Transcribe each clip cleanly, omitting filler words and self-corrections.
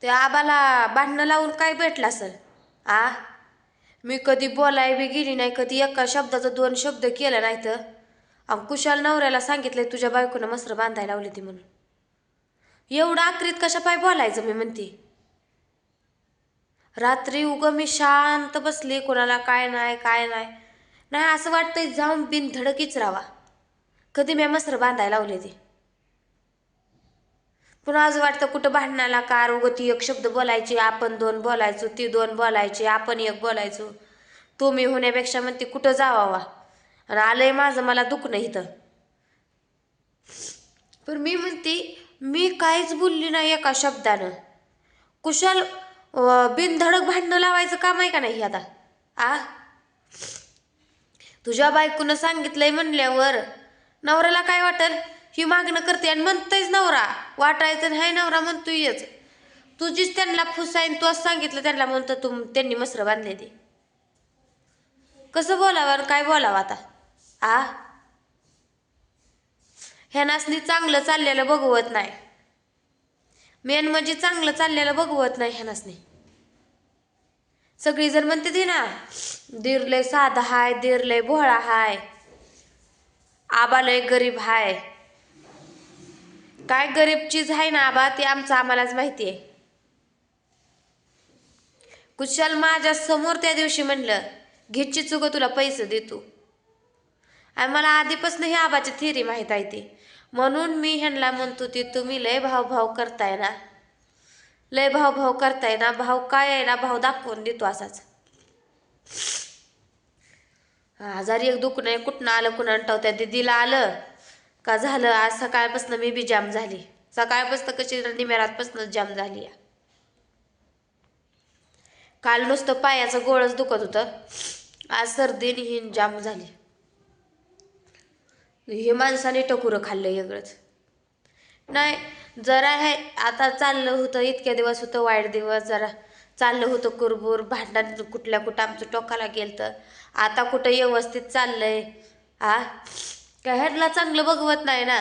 ते आबाला भांडणं लावून काय भेटलं असेल? आ मी कधी बोलाय बी गेली नाही, कधी एका शब्दाचं 2 शब्द केलं नाही तर कुशाल नवऱ्याला सांगितलंय तुझ्या बायकोनं मसर बांधायला लावली ती म्हणून. एवढं आक्रीत कशा पाय बोलायचं मी म्हणते. रात्री मी शांत बसली, कोणाला काय नाही काय नाही नाही असं वाटतंय जाऊन बिनधडकीच राहावा. कधी मी मसर बांधायला लावले ती. पुन्हा आज वाटतं कुठं भांडणाला कार ती एक शब्द बोलायची, आपण 2 बोलायचो, ती 2 बोलायची, आपण 1 बोलायचो. तुम्ही होण्यापेक्षा म्हणते कुठं जावावा आणि आलंय माझं मला दुखणं इथं. पण मी म्हणते मी काहीच बोलली नाही एका शब्दानं. कुशाल बिनधडक भांडणं लावायचं काम आहे का नाही आता? तुझ्या बायकोनं सांगितलंय म्हणल्यावर नवऱ्याला काय वाटेल? ही मागणं करते आणि म्हणतंयच नवरा वाटायचं नाही, नवरा म्हणतोयच. तुझीच त्यांना फुसाईन, तू सांगितलं त्यांना म्हणतं त्यांनी मसर बांधले ते. कसं बोलावं काय बोलावं आता? ह्यानासनी चांगलं चाललेलं बघवत नाही. मेन म्हणजे चांगलं चाललेलं बघवत नाही ह्यानासनी. सगळी जण म्हणते ती ना, दीर लय साधा हाय, दीर लय भोळा हाय, आबा लय गरीब हाय. काय गरीब चीज आहे ना आबा ते आमचं आम्हालाच माहिती आहे. कुशाल माझ्या समोर त्या दिवशी म्हणलं घ्यायची चुक तुला पैसे देतो. आणि मला आधीपासून ही आबाची थिअरी माहीत आहे ती. म्हणून मी ह्यांना म्हणतो ती तुम्ही लय भाव करताय ना, लय भाव करताय ना. भाव काय आहे ना, भाव दाखवून देतो असाच. आजारी एक दुखणं आहे, कुठनं आलं कुणा त्या दिदीला आलं का झालं. आज सकाळपासून मी बी जाम झाली. सकाळपासून कशी निमेरातपासून जाम झाली. काल नुसतं पायाचं गोळच दुखत होतं, आज सर्दीने ही जाम झाली. हे माणसाने टकुरं खाल्लं वेगळंच. नाही जरा हे आता चाललं होतं, इतक्या दिवस होतं वाईट दिवस, जरा चाललं होतं कुरबुर, भांडण कुठल्या कुठं आमचं टोकाला गेलं तर आता कुठं व्यवस्थित चाललंय. काय ह्यांना चांगलं बघवत नाही ना.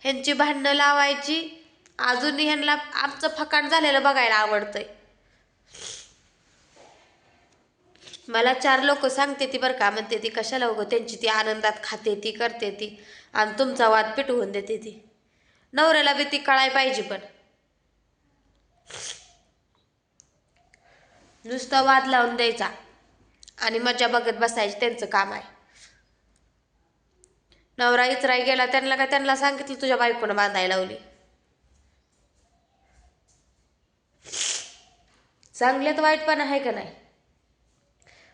ह्यांची भांडणं लावायची, अजूनही ह्यांना आमचं फकाण झालेलं बघायला आवडतंय. मला 4 लोक सांगते ती बरं का, म्हणते ती कशाला उगं त्यांची ती आनंदात खाते ती करते ती आणि तुमचा वाद पिटवून देते ती. नवऱ्याला बी ती कळाय पाहिजे. पण नुसता वाद लावून द्यायचा आणि मजा बघत बसायची त्यांचं काम आहे. नवरा इचराय गेला त्यांना काय, त्यांना सांगितलं तुझ्या बायकोनं बांधायला लावली. चांगल्यात वाईटपणा आहे का नाही?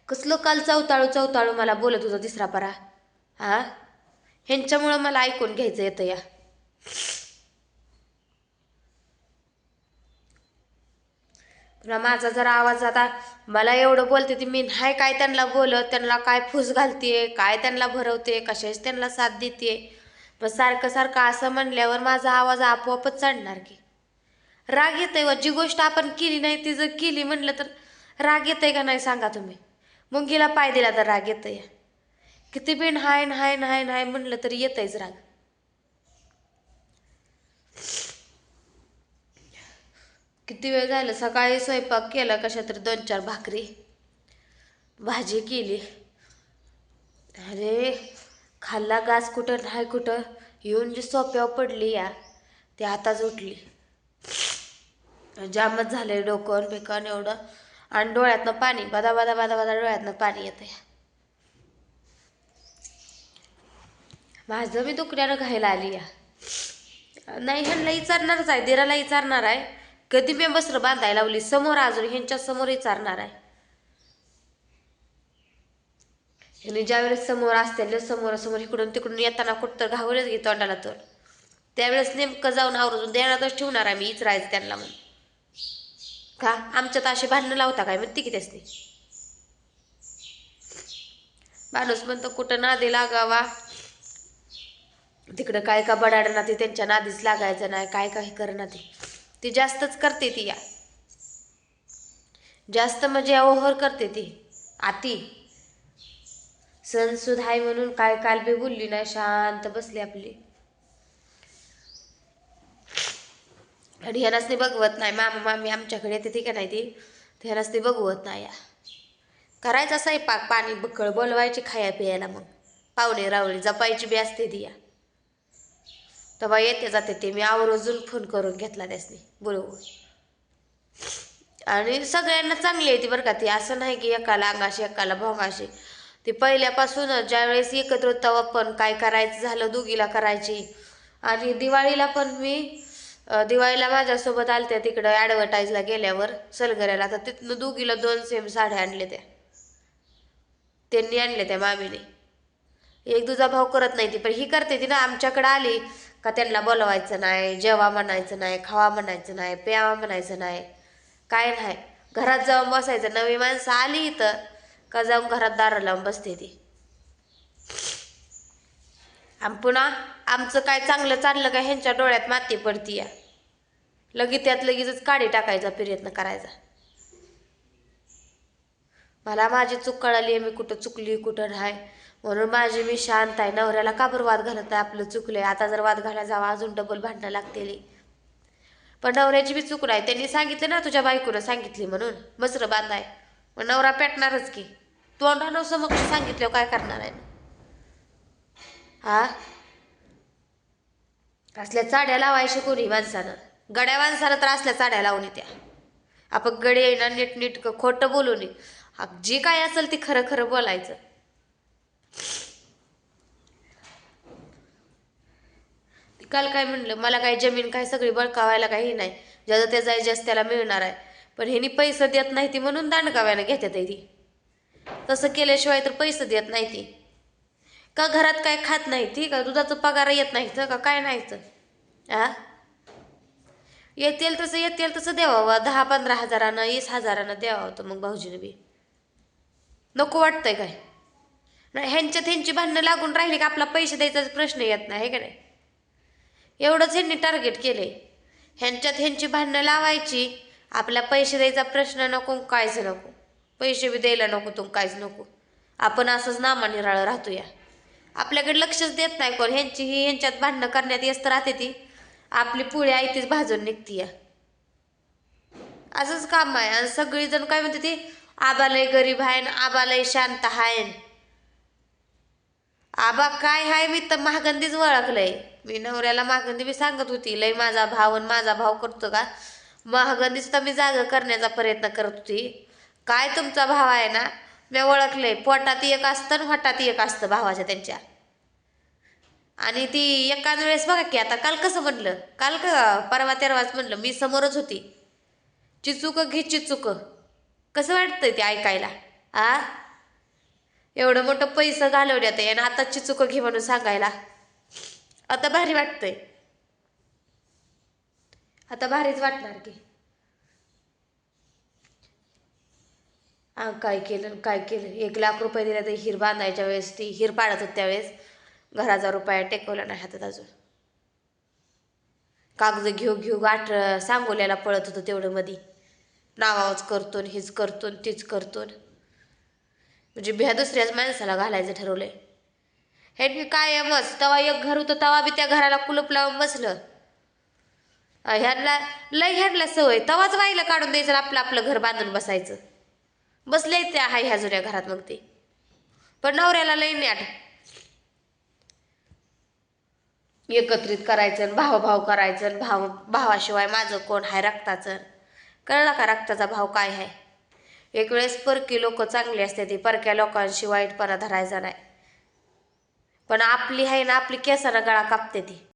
कसलं काल चवताळू मला बोलत होतं तिसरा परा. ह्यांच्यामुळं मला ऐकून घ्यायचं येतं या. पुन्हा माझा जरा आवाज आता मला एवढं बोलते ती मी नाही काय त्यांना बोलत, त्यांना काय फूस घालते, काय त्यांना भरवते, कशाच त्यांना साथ देते. मग सारखं सारखं असं म्हणल्यावर माझा आवाज आपोआपच चढणार की. राग येतंय व जी गोष्ट आपण केली नाही ती जर केली म्हणलं तर राग येतंय का नाही सांगा तुम्ही? मुंगीला पाय दिला तर राग येतंय. किती बी नाही नाही नाही नाही म्हणलं तरी येतंयच राग. किती वेळ झालं, सकाळी स्वयंपाक केला, कशा तरी 2-4 भाकरी भाजी केली. अरे खाल्ला घास कुठं नाही कुठं, येऊन जी सोप्यावर पडली या ती आताच उठली. जामच झालंय डोकं बेकन एवढं, आणि डोळ्यातनं पाणी बदा बदा बदा बदा डोळ्यातनं पाणी येतंय. माझं मी दुखण्यानं घायला आली या. नाही ह्यांना विचारणारच आहे, दिराला विचारणार आहे कधी मी मसर बांधायला लावली, समोर अजून ह्यांच्या समोर विचारणार आहे. ह्यांनी ज्यावेळेस समोर असतील समोर इकडून तिकडून येताना कुठं तर घावलंच घे तोंडाला तर त्यावेळेस नेमकं जाऊन आवरून देण्यातच ठेवणार आहे मी इचरायचं त्यांना म्हणून. का आमच्यात असे भांडणं लावता काय म्हणते की त्यासनी. माणूस म्हणतो कुठं नादी लागावा, तिकडं काय का बडाडना ती त्यांच्या नादीच लागायचं नाही, काय काही करणार ती जास्तच करते ती या. जास्त म्हणजे ओव्हर करते ती आती. सणसुद आहे म्हणून काय काल बी बोलली नाही, शांत बसली आपली. आणि ह्यानाच बघवत नाही. मामा मामी आमच्याकडे येते ती का नाही ती ह्यानाच बघवत नाही. या करायचा स्वयंपाक पाणी बकळ बोलवायची खाया पियाला. मग पाहुणे रावळी जपायची बी असते ती. या तेव्हा येते जाते ते मी आवर्जून फोन करून घेतला त्यासनी बरोबर. आणि सगळ्यांना चांगली आहे ती बरं का. ती असं नाही की एकाला अंगाशी एकाला भोंगाशी. ती पहिल्यापासूनच ज्यावेळेस एकत्र होत तेव्हा पण काय करायचं झालं दोघीला करायची. आणि दिवाळीला पण मी दिवाळीला माझ्यासोबत आलत्या तिकडं ॲडव्हर्टाईजला गेल्यावर सलगऱ्याला. तर तिथनं दोघीला 2 सेम साड्या आणल्या त्या. त्यांनी आणल्या त्या मामीने. एक दुजा भाव करत नाही ती, पण ही करते ती ना. आमच्याकडे आली का त्यांना बोलवायचं नाही, जेवा म्हणायचं नाही, खावा म्हणायचं नाही, प्यावा म्हणायचं नाही, काय नाही. घरात जाऊन बसायचं. नवी माणसं आली इथं का जाऊन घरात दारं लावून बसते ती. आणि पुन्हा आमचं काय चांगलं चाललं का ह्यांच्या डोळ्यात माती पडती. या लगेच त्यात लगेचच काढी टाकायचा प्रयत्न करायचा. मला माझी चूक कळाली आहे, मी कुठं चुकली कुठं नाही. म्हणून माझी मी शांत आहे. नवऱ्याला का बरं वाद घालत नाही? आपलं चुकलंय आता जर वाद घालायला जावा अजून डबल भांडणं लागतेली. पण नवऱ्याची बी चूक नाही. त्यांनी सांगितलं ना तुझ्या बायकोनं सांगितली म्हणून मसरं बांधाय. मग नवरा पेटणारच की. तोंडानं समक्ष सांगितलं काय करणार आहे? हा असल्या चाड्या लावायच्या कोणी माणसानं? गड्या माणसानं तर असल्या चाड्या लावून येत्या. आपण गडी येईना नीट नीट खोटं बोलू नये. जी काय असेल ती खरं खरं बोलायचं. काल काय म्हणलं मला काय जमीन काय सगळी बळकावायला काही नाही. ज्याचं ते जाय जास्त त्याला मिळणार आहे. पण ह्यांनी पैसे देत नाही ती म्हणून दांडगाव्यानं घेतात ती. तसं केल्याशिवाय तर पैसे देत नाही ती. का घरात काय खात नाही ती? का दुधाचं पगार येत नाही का काय नाही तर आ येतील तसं द्यावं. 10-15 हजारानं 20 हजारानं द्यावं होतं मग भाऊजीने बी. नको वाटतंय काय? नाही ह्यांची भांडणं लागून राहिली का आपला पैसे द्यायचा प्रश्न येत नाही का नाही? एवढंच ह्यांनी टार्गेट केले. ह्यांची भांडणं लावायची, आपल्या पैसे द्यायचा प्रश्न नको, कायच नको. पैसे बी द्यायला नको तो कायच नको. आपण असंच नामानिराळं राहतो. या आपल्याकडे लक्षच देत नाही कोण. ह्यांच्यात भांडणं करण्यात व्यस्त राहते ती. आपली पोळी आई तीच भाजून निघती. या असंच काम आहे. आणि सगळीजण काय म्हणते ती आबालय गरीब आहे ना आबालय शांत आहे. आबा काय हाय मी तर महागंदीच ओळखलंय. मी नवऱ्याला महागंदी बी सांगत होती लय माझा भाव आणि माझा भाव करतो का. महागंदीच तर मी जागा करण्याचा प्रयत्न करत होती. काय तुमचा भाव आहे ना मी ओळखलंय. पोटात एक असतं आणि होटात एक असतं भावाच्या त्यांच्या. आणि ती एकाच वेळेस बघा की आता काल कसं म्हणलं, काल का परवा तेरवाच म्हणलं मी समोरच होती. चिचुक घे चिचुक. कसं वाटतंय ते ऐकायला? आ एवढं मोठं पैसे घालवण्यात आहे आणि आता चिचुक घे म्हणून सांगायला. आता भारी वाटतंय. आता भारीच वाटणार की. काय केलं काय केलं. 1,00,000 रुपये दिले तर हिर बांधायच्या वेळेस ती हिर पाडत होत त्यावेळेस घराचा रुपया टेकवला नाही हातात अजून. कागद घेऊ घेऊ गाठ सांगोल्याला पळत होतं तेवढं मधी. नावाच करतो हेच करतो तीच करतो. म्हणजे भ्या दुसऱ्याच माणसाला घालायचं ठरवलंय. हे मी काय मस्त तवा एक घर होतं तवा बी त्या घराला कुलूप लावून बसलं. ह्यांना सवय तवाच वाईला काढून द्यायचं आपलं आपलं घर बांधून बसायचं. बसले त्या हाय ह्या जुन्या घरात. मग ते पण नवऱ्याला लई न्याट एकत्रित करायचं, भाव करायचं. भावाशिवाय माझं कोण हाय रक्ताचं. कळलं का रक्ताचा भाव काय आहे? एक वेळेस परकी लोक चांगली असते ती परक्या लोकांशी वाईटपणा धरायचा नाही. पण आपली आहे ना आपली केसाला गळा कापते ती.